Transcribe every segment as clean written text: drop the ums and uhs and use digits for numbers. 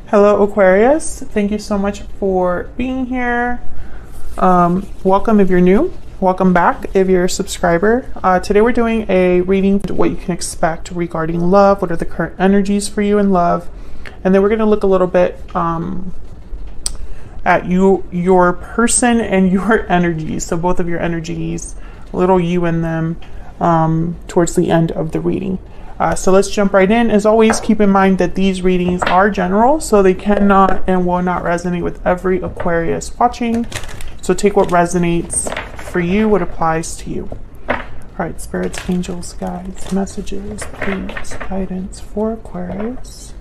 Hello, Aquarius. Thank you so much for being here. Welcome if you're new. Welcome back if you're a subscriber. Today we're doing a reading, what you can expect regarding love, what are the current energies for you in love, and then we're going to look a little bit at your person and your energies. So both of your energies, a little you in them towards the end of the reading. So let's jump right in. As always, keep in mind that these readings are general, so they cannot and will not resonate with every Aquarius watching. So take what resonates for you, what applies to you. All right, spirits, angels, guides, messages, please, guidance for Aquarius.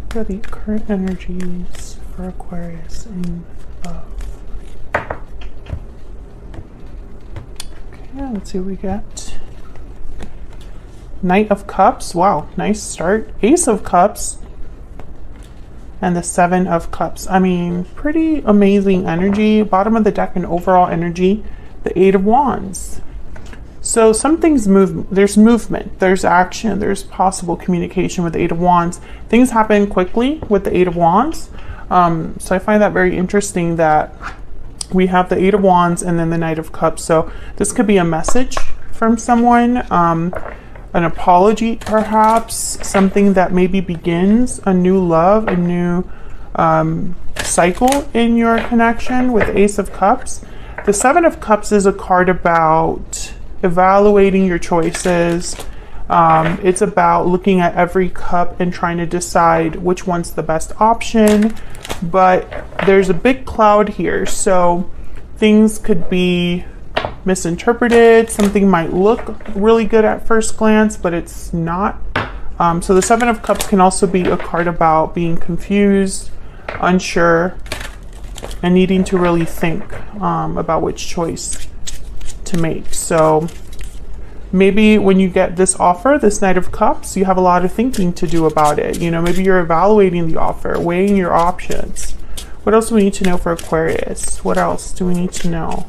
What are the current energies for Aquarius in love? Yeah, let's see what we get. Knight of Cups. Wow, nice start. Ace of Cups. And the Seven of Cups. I mean, pretty amazing energy. Bottom of the deck and overall energy. The Eight of Wands. So some things move. There's movement. There's action. There's possible communication with the Eight of Wands. Things happen quickly with the Eight of Wands. So I find that very interesting that we have the Eight of Wands and then the Knight of Cups. So this could be a message from someone, an apology perhaps, something that maybe begins a new love, a new cycle in your connection with the Ace of Cups. The Seven of Cups is a card about evaluating your choices. It's about looking at every cup and trying to decide which one's the best option. But there's a big cloud here, so things could be misinterpreted. Something might look really good at first glance, but it's not. So the Seven of Cups can also be a card about being confused, unsure, and needing to really think about which choice to make. So maybe when you get this offer, this Knight of Cups, you have a lot of thinking to do about it. You know, maybe you're evaluating the offer, weighing your options. What else do we need to know for Aquarius? What else do we need to know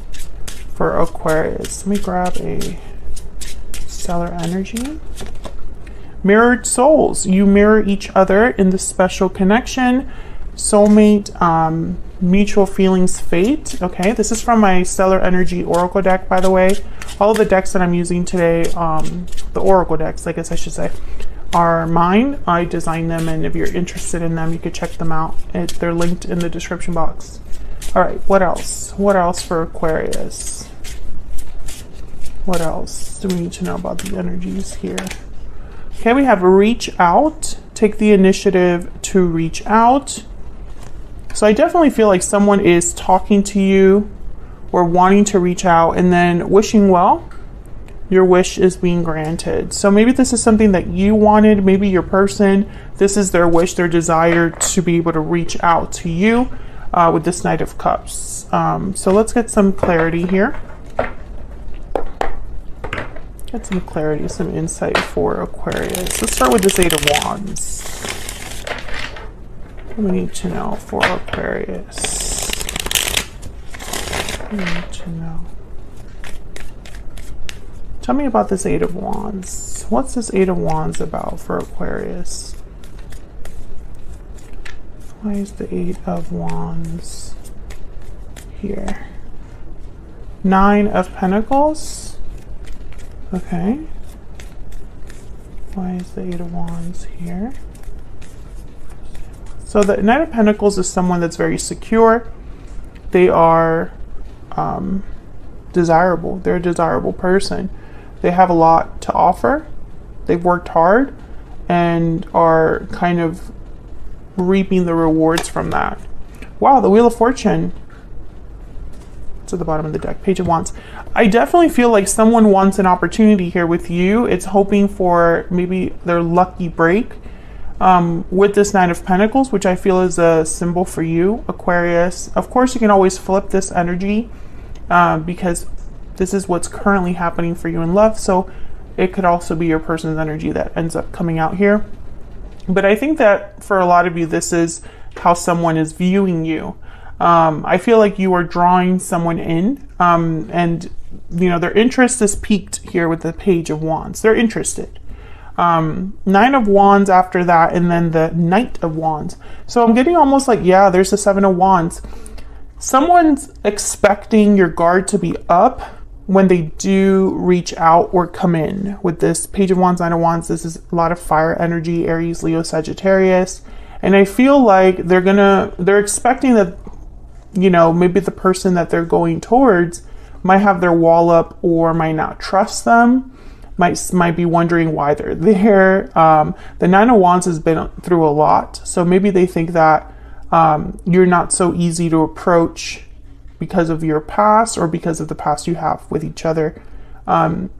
for Aquarius? Let me grab a stellar energy. Mirrored souls. You mirror each other in this special connection. Soulmate, mutual feelings, fate. Okay, this is from my stellar energy oracle deck, by the way. All of the decks that I'm using today, the oracle decks, I guess I should say, are mine. I designed them, and if you're interested in them, you could check them out. They're linked in the description box. All right, what else? What else for Aquarius? What else do we need to know about the energies here? Okay, we have reach out. Take the initiative to reach out. So I definitely feel like someone is talking to you or wanting to reach out and then wishing well. Your wish is being granted. So maybe this is something that you wanted. Maybe your person, this is their wish, their desire to be able to reach out to you with this Knight of Cups. So let's get some clarity here. Get some clarity, some insight for Aquarius. Let's start with this Eight of Wands. What do we need to know for Aquarius? What do we need to know? Tell me about this Eight of Wands. What's this Eight of Wands about for Aquarius? Why is the Eight of Wands here? Nine of Pentacles. Okay. Why is the Eight of Wands here? So the Knight of Pentacles is someone that's very secure. They are desirable. They're a desirable person. They have a lot to offer. They've worked hard and are kind of reaping the rewards from that. Wow, the Wheel of Fortune. It's at the bottom of the deck. Page of Wands. I definitely feel like someone wants an opportunity here with you. It's hoping for maybe their lucky break. With this Nine of Pentacles, which I feel is a symbol for you, Aquarius. Of course, you can always flip this energy because this is what's currently happening for you in love. So it could also be your person's energy that ends up coming out here. But I think that for a lot of you, this is how someone is viewing you. I feel like you are drawing someone in, and you know, their interest is piqued here with the Page of Wands. They're interested. Nine of Wands after that, and then the Knight of Wands. So I'm getting almost like, yeah, there's the Seven of Wands. Someone's expecting your guard to be up when they do reach out or come in. With this Page of Wands, Nine of Wands, this is a lot of fire energy, Aries, Leo, Sagittarius. And I feel like they're expecting that, you know, maybe the person that they're going towards might have their wall up or might not trust them, might be wondering why they're there. The Nine of Wands has been through a lot. So maybe they think that you're not so easy to approach because of your past or because of the past you have with each other.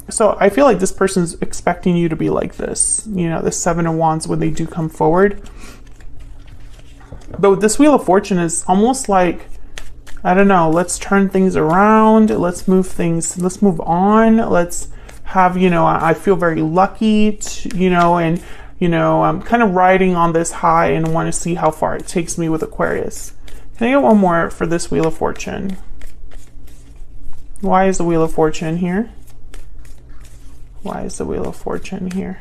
So I feel like this person's expecting you to be like this, you know, the Seven of Wands when they do come forward. But with this Wheel of Fortune is almost like, I don't know, let's turn things around. Let's move on. Let's have, you know, I feel very lucky, to, you know, and, you know, I'm kind of riding on this high and want to see how far it takes me with Aquarius. Can I get one more for this Wheel of Fortune? Why is the Wheel of Fortune here? Why is the Wheel of Fortune here?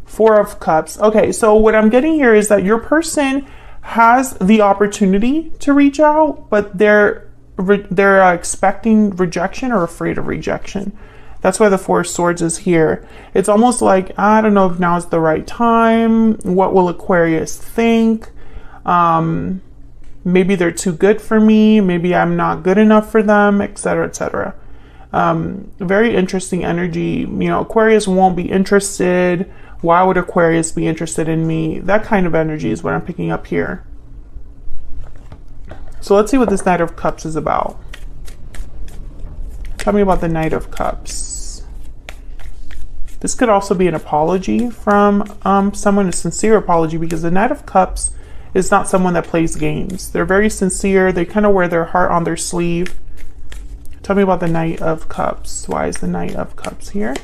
Four of Cups. Okay, so what I'm getting here is that your person has the opportunity to reach out, but they're expecting rejection or afraid of rejection. That's why the Four of Swords is here. It's almost like, I don't know if now is the right time. What will Aquarius think? Maybe they're too good for me. Maybe I'm not good enough for them, etc., etc. Very interesting energy. You know, Aquarius won't be interested. Why would Aquarius be interested in me? That kind of energy is what I'm picking up here. So let's see what this Knight of Cups is about. Tell me about the Knight of Cups. This could also be an apology from someone, a sincere apology, because the Knight of Cups is not someone that plays games. They're very sincere. They kind of wear their heart on their sleeve. Tell me about the Knight of Cups. Why is the Knight of Cups here?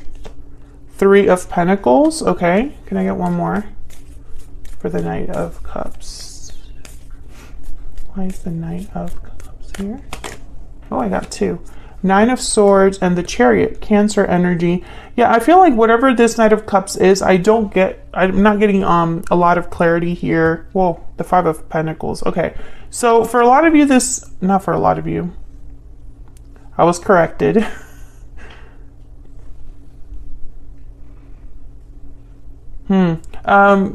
Three of Pentacles. Okay. Can I get one more for the Knight of Cups? Why is the Knight of Cups here? Oh, I got two. Nine of Swords and the Chariot, Cancer energy. Yeah, I feel like whatever this Knight of Cups is, I'm not getting a lot of clarity here. Well, the Five of Pentacles. Okay. So for a lot of you, not for a lot of you. I was corrected.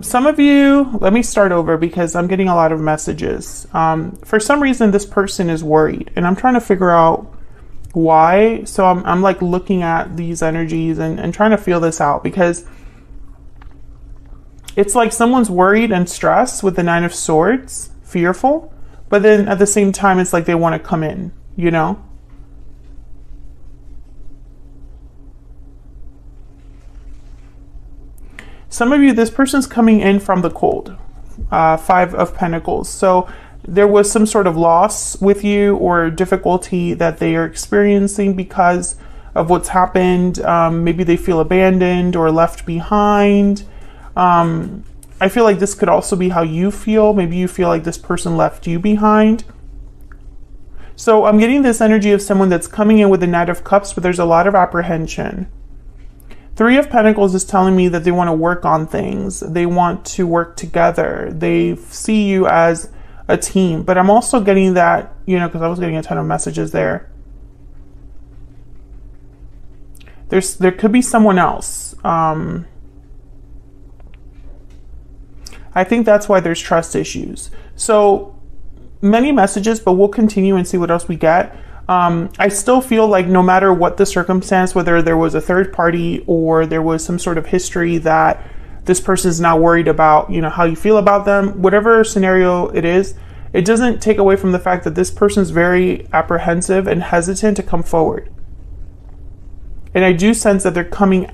Some of you, let me start over because I'm getting a lot of messages. For some reason, this person is worried and I'm trying to figure out why. So I'm like looking at these energies and trying to feel this out, because it's like someone's worried and stressed with the Nine of Swords, fearful, but then at the same time, it's like they want to come in, you know? Some of you, this person's coming in from the cold, Five of Pentacles. So there was some sort of loss with you or difficulty that they are experiencing because of what's happened. Maybe they feel abandoned or left behind. I feel like this could also be how you feel. Maybe you feel like this person left you behind. So I'm getting this energy of someone that's coming in with the Knight of Cups, but there's a lot of apprehension. Three of Pentacles is telling me that they want to work on things. They want to work together. They see you as a team. But I'm also getting that, you know, because I was getting a ton of messages there. There could be someone else. I think that's why there's trust issues. So many messages, but we'll continue and see what else we get. I still feel like no matter what the circumstance, whether there was a third party or there was some sort of history that this person is not worried about, you know, how you feel about them, whatever scenario it is, it doesn't take away from the fact that this person is very apprehensive and hesitant to come forward. And I do sense that they're coming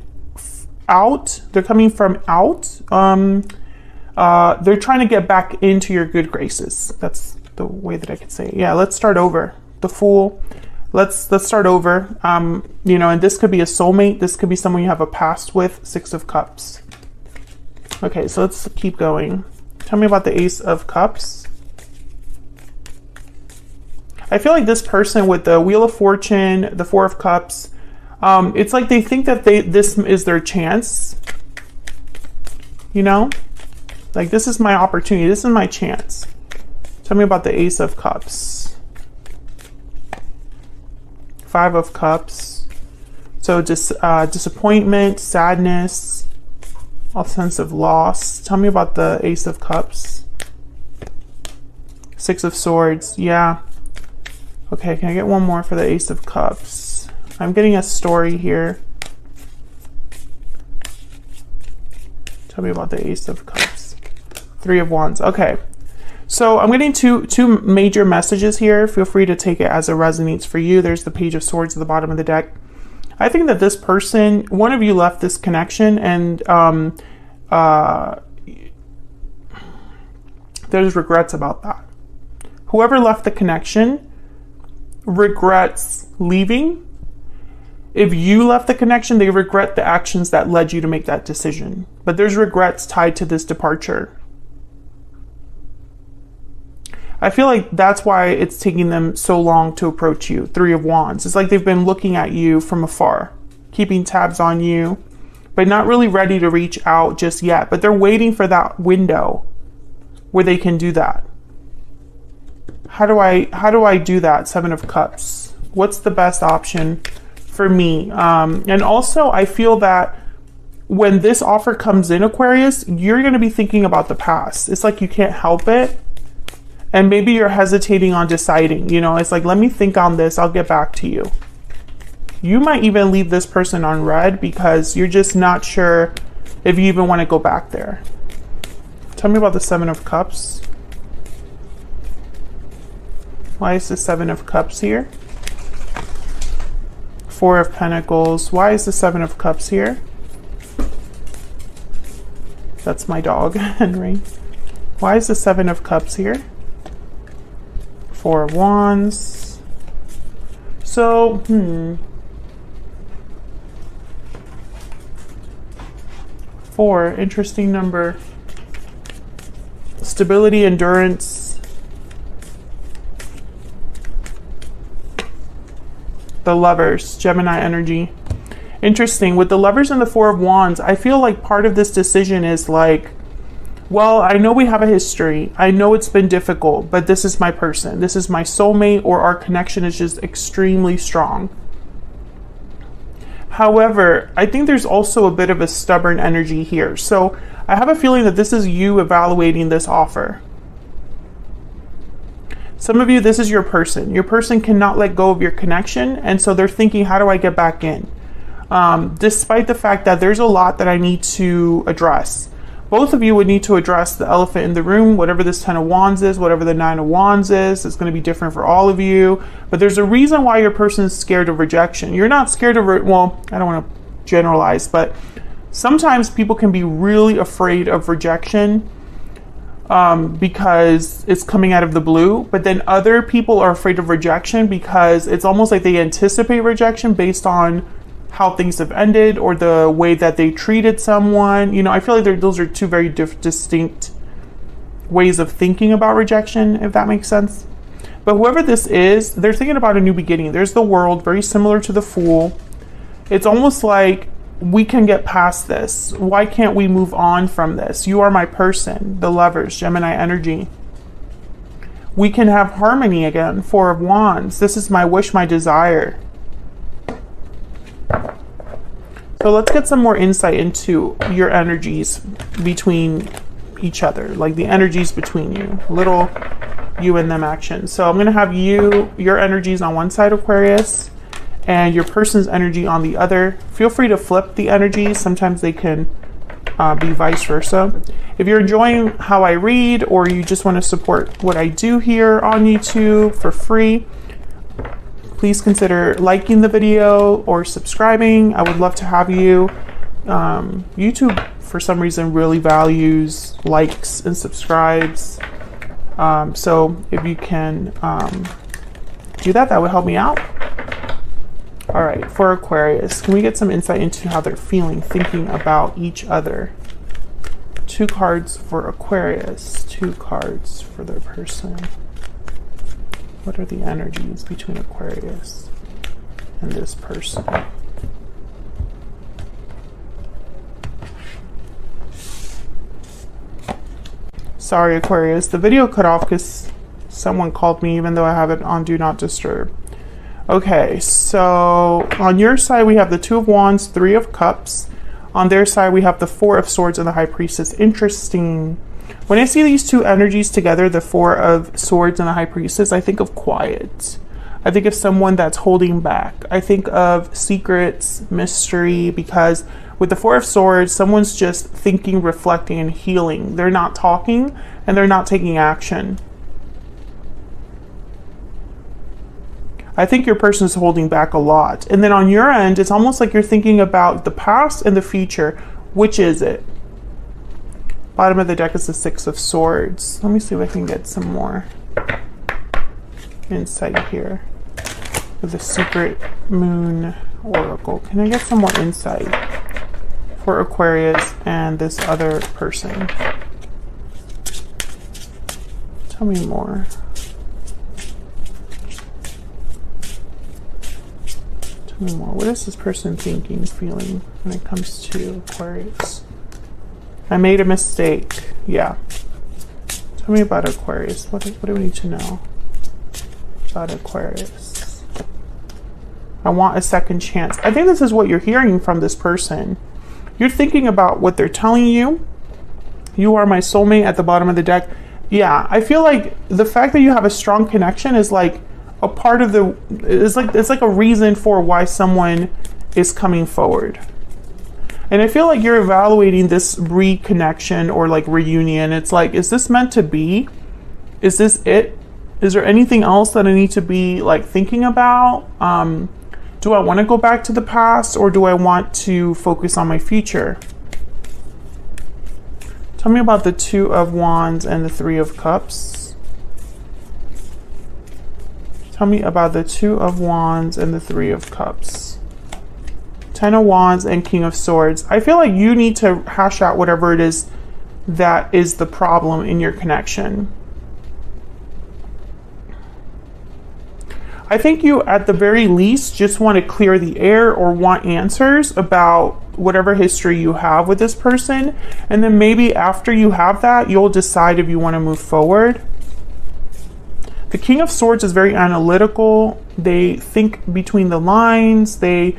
out. They're coming from out. They're trying to get back into your good graces. That's the way that I could say it. Yeah, let's start over. The Fool. Let's start over. You know, and this could be a soulmate. This could be someone you have a past with. Six of Cups. Okay, so let's keep going. Tell me about the Ace of Cups. I feel like this person with the Wheel of Fortune, the Four of Cups, it's like they think that this is their chance. You know? Like, this is my opportunity. This is my chance. Tell me about the Ace of Cups. Five of Cups. So just disappointment, sadness, a sense of loss. Tell me about the Ace of Cups. Six of Swords. Yeah. Okay, can I get one more for the Ace of Cups? I'm getting a story here. Tell me about the Ace of Cups. Three of Wands. Okay. So I'm getting two major messages here. Feel free to take it as it resonates for you. There's the Page of Swords at the bottom of the deck. I think that this person, one of you left this connection, and there's regrets about that. Whoever left the connection regrets leaving. If you left the connection, they regret the actions that led you to make that decision. But there's regrets tied to this departure. I feel like that's why it's taking them so long to approach you. Three of Wands. It's like they've been looking at you from afar, keeping tabs on you, but not really ready to reach out just yet. But they're waiting for that window where they can do that. How do I do that? Seven of Cups. What's the best option for me? And also, I feel that when this offer comes in, Aquarius, you're going to be thinking about the past. It's like you can't help it. And maybe you're hesitating on deciding, you know, it's like, let me think on this. I'll get back to you. You might even leave this person on red because you're just not sure if you even want to go back there. Tell me about the Seven of Cups. Why is the Seven of Cups here? Four of Pentacles. Why is the Seven of Cups here? That's my dog, Henry. Why is the Seven of Cups here? Four of Wands. So, Four, interesting number. Stability, endurance. The Lovers, Gemini energy. Interesting. With the Lovers and the Four of Wands, I feel like part of this decision is like, well, I know we have a history. I know it's been difficult, but this is my person. This is my soulmate, or our connection is just extremely strong. However, I think there's also a bit of a stubborn energy here. So I have a feeling that this is you evaluating this offer. Some of you, this is your person. Your person cannot let go of your connection, and so they're thinking, how do I get back in? Despite the fact that there's a lot that I need to address. Both of you would need to address the elephant in the room, whatever this Ten of Wands is, whatever the Nine of Wands is. It's going to be different for all of you. But there's a reason why your person is scared of rejection. You're not scared of, well, I don't want to generalize, but sometimes people can be really afraid of rejection because it's coming out of the blue. But then other people are afraid of rejection because it's almost like they anticipate rejection based on how things have ended or the way that they treated someone. You know, I feel like those are two very distinct ways of thinking about rejection, if that makes sense. But whoever this is, they're thinking about a new beginning. There's the World, very similar to the Fool. It's almost like, we can get past this. Why can't we move on from this? You are my person. The Lovers, Gemini energy. We can have harmony again. Four of Wands. This is my wish, my desire. So let's get some more insight into your energies between each other, like the energies between you, little you and them action. So I'm going to have your energies on one side, Aquarius, and your person's energy on the other. Feel free to flip the energies. Sometimes they can be vice versa. If you're enjoying how I read, or you just want to support what I do here on YouTube for free, please consider liking the video or subscribing. I would love to have you. YouTube, for some reason, really values likes and subscribes. So if you can do that, that would help me out. All right, for Aquarius, can we get some insight into how they're feeling, thinking about each other? Two cards for Aquarius, two cards for their person. What are the energies between Aquarius and this person? Sorry, Aquarius. The video cut off because someone called me, even though I have it on Do Not Disturb. Okay, so on your side, we have the Two of Wands, Three of Cups. On their side, we have the Four of Swords and the High Priestess. Interesting. When I see these two energies together, the Four of Swords and the High Priestess, I think of quiet. I think of someone that's holding back. I think of secrets, mystery, because with the Four of Swords, someone's just thinking, reflecting, and healing. They're not talking and they're not taking action. I think your person is holding back a lot. And then on your end, it's almost like you're thinking about the past and the future. Which is it? Bottom of the deck is the Six of Swords. Let me see if I can get some more insight here with the Secret Moon Oracle. Can I get some more insight for Aquarius and this other person? Tell me more. Tell me more. What is this person thinking, feeling when it comes to Aquarius? I made a mistake. Yeah. Tell me about Aquarius. What do we need to know about Aquarius? I want a second chance. I think this is what you're hearing from this person. You're thinking about what they're telling you. You are my soulmate at the bottom of the deck. Yeah, I feel like the fact that you have a strong connection is like a part of the, it's like a reason for why someone is coming forward. And I feel like you're evaluating this reconnection or like reunion. It's like, is this meant to be? Is this it? Is there anything else that I need to be like thinking about? Do I want to go back to the past or do I want to focus on my future? Tell me about the Two of Wands and the Three of Cups. Tell me about the Two of Wands and the Three of Cups. Ten of Wands and King of Swords. I feel like you need to hash out whatever it is that is the problem in your connection. I think you, at the very least, just want to clear the air or want answers about whatever history you have with this person. And then maybe after you have that, you'll decide if you want to move forward. The King of Swords is very analytical. They think between the lines. They,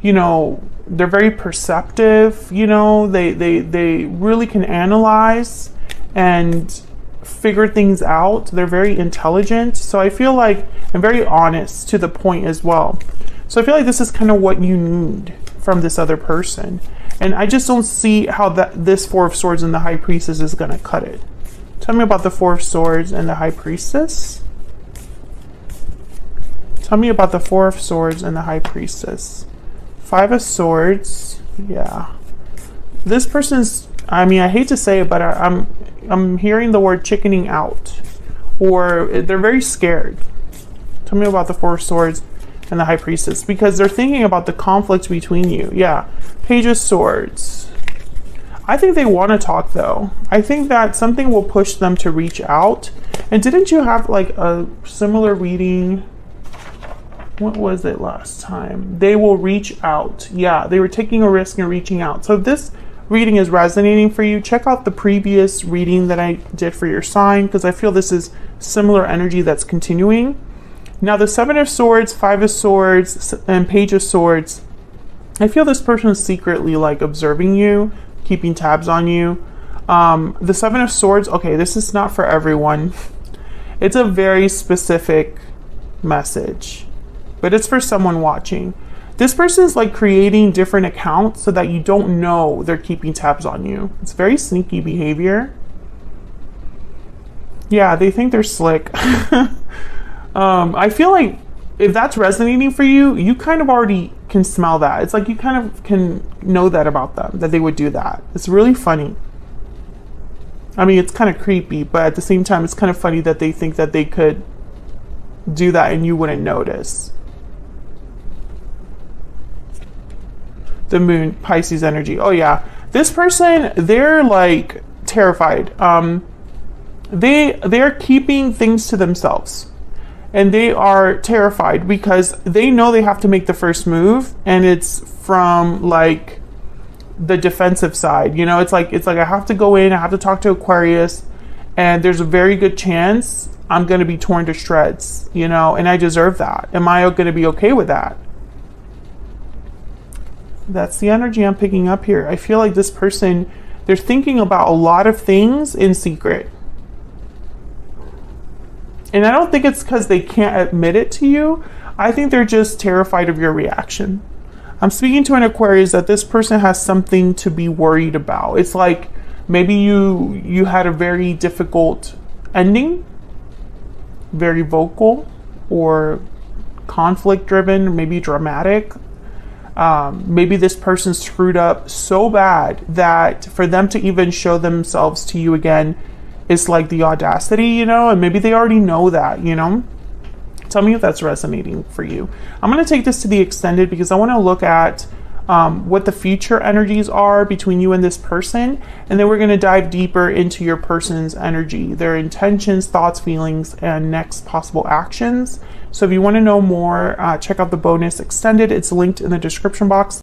you know, they're very perceptive. You know, they really can analyze and figure things out. They're very intelligent. So I feel like, and very honest to the point as well. So I feel like this is kind of what you need from this other person. And I just don't see how this Four of Swords and the High Priestess is going to cut it. Tell me about the Four of Swords and the High Priestess. Tell me about the Four of Swords and the High Priestess. Five of Swords. Yeah. This person's, I mean, I hate to say it, but I'm hearing the word chickening out. Or they're very scared. Tell me about the Four of Swords and the High Priestess, because they're thinking about the conflict between you. Yeah. Page of Swords. I think they want to talk though. I think that something will push them to reach out. And didn't you have like a similar reading? What was it last time? They will reach out. Yeah, they were taking a risk and reaching out. So if this reading is resonating for you, check out the previous reading that I did for your sign, because I feel this is similar energy that's continuing. Now the Seven of Swords, Five of Swords, and Page of Swords, I feel this person is secretly like observing you, keeping tabs on you. The Seven of Swords, okay, this is not for everyone. It's a very specific message, but it's for someone watching. This person is like creating different accounts so that you don't know they're keeping tabs on you. It's very sneaky behavior. Yeah, they think they're slick. I feel like if that's resonating for you, you kind of already can smell that. It's like you kind of can know that about them, that they would do that. It's really funny. I mean, it's kind of creepy, but at the same time, it's kind of funny that they think that they could do that and you wouldn't notice. The Moon, Pisces energy. Oh yeah. This person, they're like terrified. They're keeping things to themselves. and they are terrified because they know they have to make the first move, and it's from like the defensive side. You know, it's like I have to go in, I have to talk to Aquarius, and there's a very good chance I'm going to be torn to shreds, you know, and I deserve that. Am I going to be okay with that? That's the energy I'm picking up here. I feel like this person, they're thinking about a lot of things in secret. And I don't think it's because they can't admit it to you. I think they're just terrified of your reaction. I'm speaking to an Aquarius that this person has something to be worried about. It's like maybe you had a very difficult ending, very vocal or conflict driven, maybe dramatic. Maybe this person screwed up so bad that for them to even show themselves to you again is like the audacity, you know, and maybe they already know that, you know. Tell me if that's resonating for you. I'm going to take this to the extended because I want to look at what the future energies are between you and this person, and then we're going to dive deeper into your person's energy, their intentions, thoughts, feelings, and next possible actions. So if you want to know more, check out the bonus extended. It's linked in the description box.